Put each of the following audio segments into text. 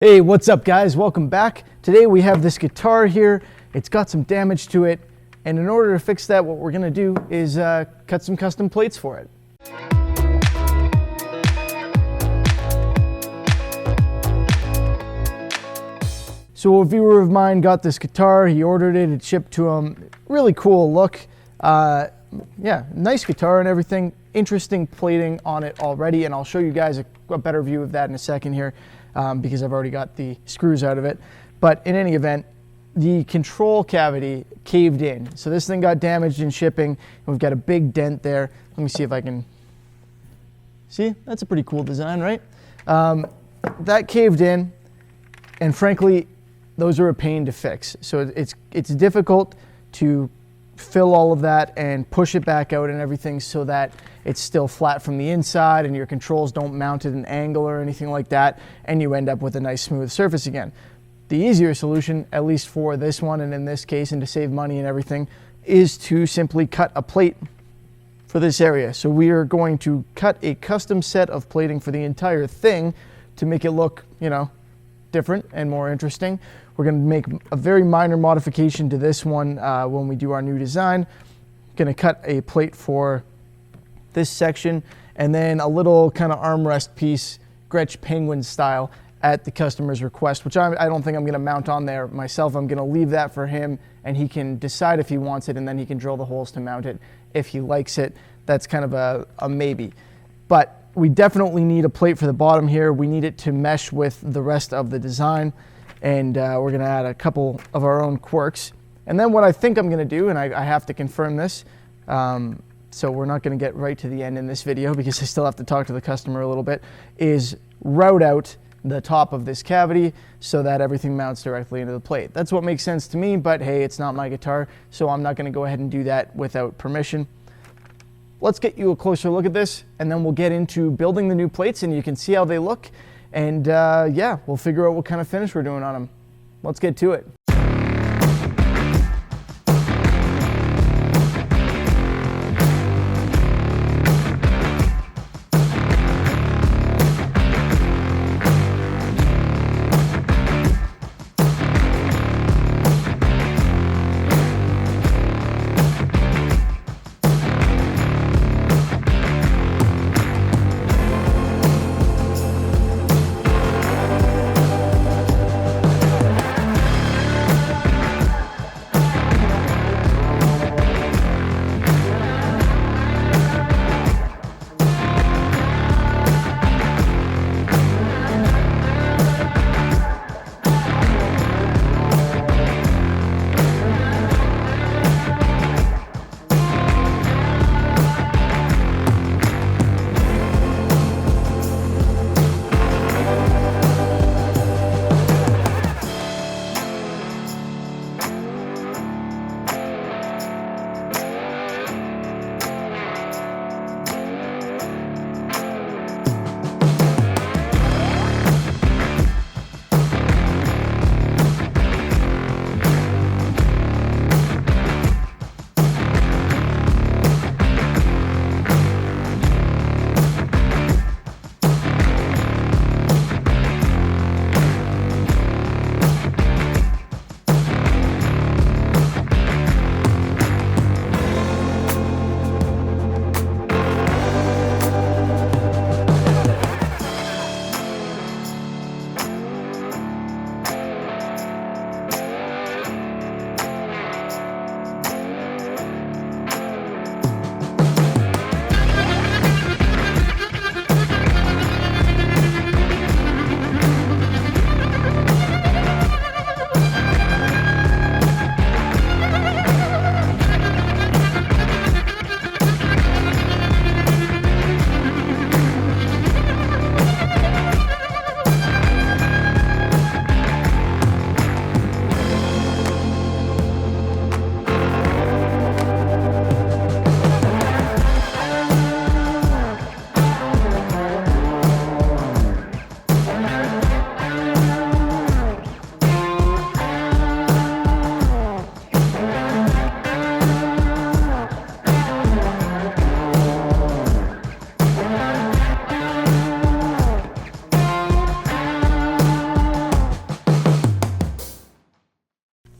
Hey, what's up guys? Welcome back. Today we have this guitar here. It's got some damage to it, and in order to fix that, what we're gonna do is cut some custom plates for it. So a viewer of mine got this guitar, he ordered it, it shipped to him. Really cool look. Yeah, nice guitar and everything. Interesting plating on it already, and I'll show you guys a better view of that in a second here. Because I've already got the screws out of it. But in any event, the control cavity caved in. So this thing got damaged in shipping, and we've got a big dent there. Let me see if I can, see? That's a pretty cool design, right? That caved in, and frankly, those are a pain to fix. So it's difficult to fill all of that and push it back out and everything so that it's still flat from the inside and your controls don't mount at an angle or anything like that, and you end up with a nice smooth surface again. The easier solution, at least for this one and in this case, and to save money and everything, is to simply cut a plate for this area. So we are going to cut a custom set of plating for the entire thing to make it look, you know, different and more interesting. We're going to make a very minor modification to this one when we do our new design. Going to cut a plate for this section, and then a little kind of armrest piece, Gretsch Penguin style, at the customer's request, which I don't think I'm going to mount on there myself. I'm going to leave that for him, and he can decide if he wants it, and then he can drill the holes to mount it if he likes it. That's kind of a maybe. But we definitely need a plate for the bottom here. We need it to mesh with the rest of the design, and we're going to add a couple of our own quirks. And then what I think I'm going to do, and I have to confirm this, so we're not going to get right to the end in this video because I still have to talk to the customer a little bit, is route out the top of this cavity so that everything mounts directly into the plate. That's what makes sense to me, but hey, it's not my guitar, so I'm not going to go ahead and do that without permission. Let's get you a closer look at this, and then we'll get into building the new plates, and you can see how they look, and yeah, we'll figure out what kind of finish we're doing on them. Let's get to it.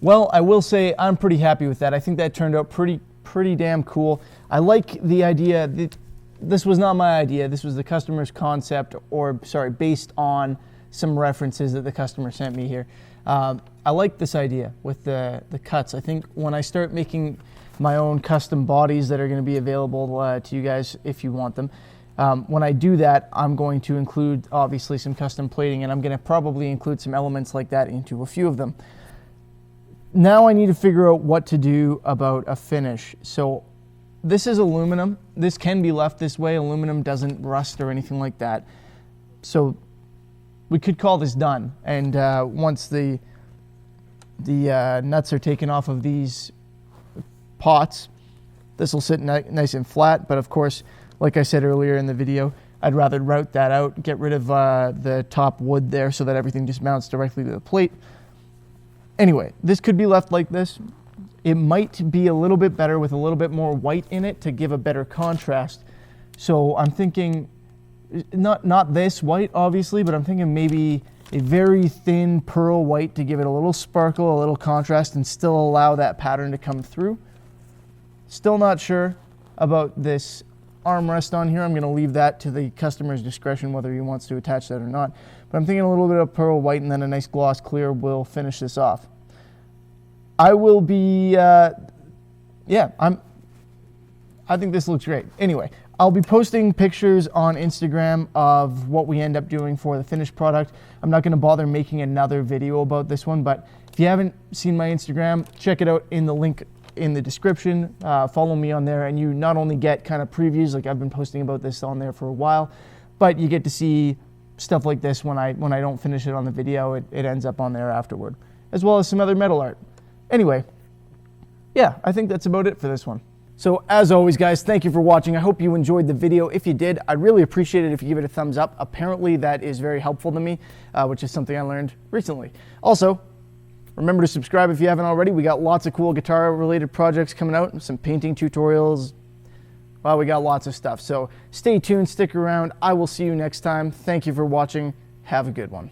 Well, I will say I'm pretty happy with that. I think that turned out pretty damn cool. I like the idea that this was not my idea. This was the customer's concept, or sorry, based on some references that the customer sent me here. I like this idea with the cuts. I think when I start making my own custom bodies that are going to be available to you guys if you want them, when I do that, I'm going to include obviously some custom plating, and I'm going to probably include some elements like that into a few of them. Now I need to figure out what to do about a finish. So this is aluminum. This can be left this way. Aluminum doesn't rust or anything like that. So we could call this done. And once the nuts are taken off of these pots, this will sit nice and flat. But of course, like I said earlier in the video, I'd rather route that out, get rid of the top wood there so that everything just mounts directly to the plate. Anyway, this could be left like this. It might be a little bit better with a little bit more white in it to give a better contrast. So I'm thinking, not this white obviously, but I'm thinking maybe a very thin pearl white to give it a little sparkle, a little contrast, and still allow that pattern to come through. Still not sure about this armrest on here. I'm going to leave that to the customer's discretion whether he wants to attach that or not. But I'm thinking a little bit of pearl white and then a nice gloss clear will finish this off. I will be, I think this looks great. Anyway, I'll be posting pictures on Instagram of what we end up doing for the finished product. I'm not going to bother making another video about this one, but if you haven't seen my Instagram, check it out in the link in the description. Follow me on there, and you not only get kind of previews, like I've been posting about this on there for a while, but you get to see stuff like this when I don't finish it on the video. It ends up on there afterward, as well as some other metal art. Anyway, yeah, I think that's about it for this one. So as always, guys, thank you for watching. I hope you enjoyed the video. If you did, I'd really appreciate it if you give it a thumbs up. Apparently that is very helpful to me, which is something I learned recently. Also, remember to subscribe if you haven't already. We got lots of cool guitar related projects coming out, some painting tutorials. Well, we got lots of stuff. So stay tuned, stick around. I will see you next time. Thank you for watching. Have a good one.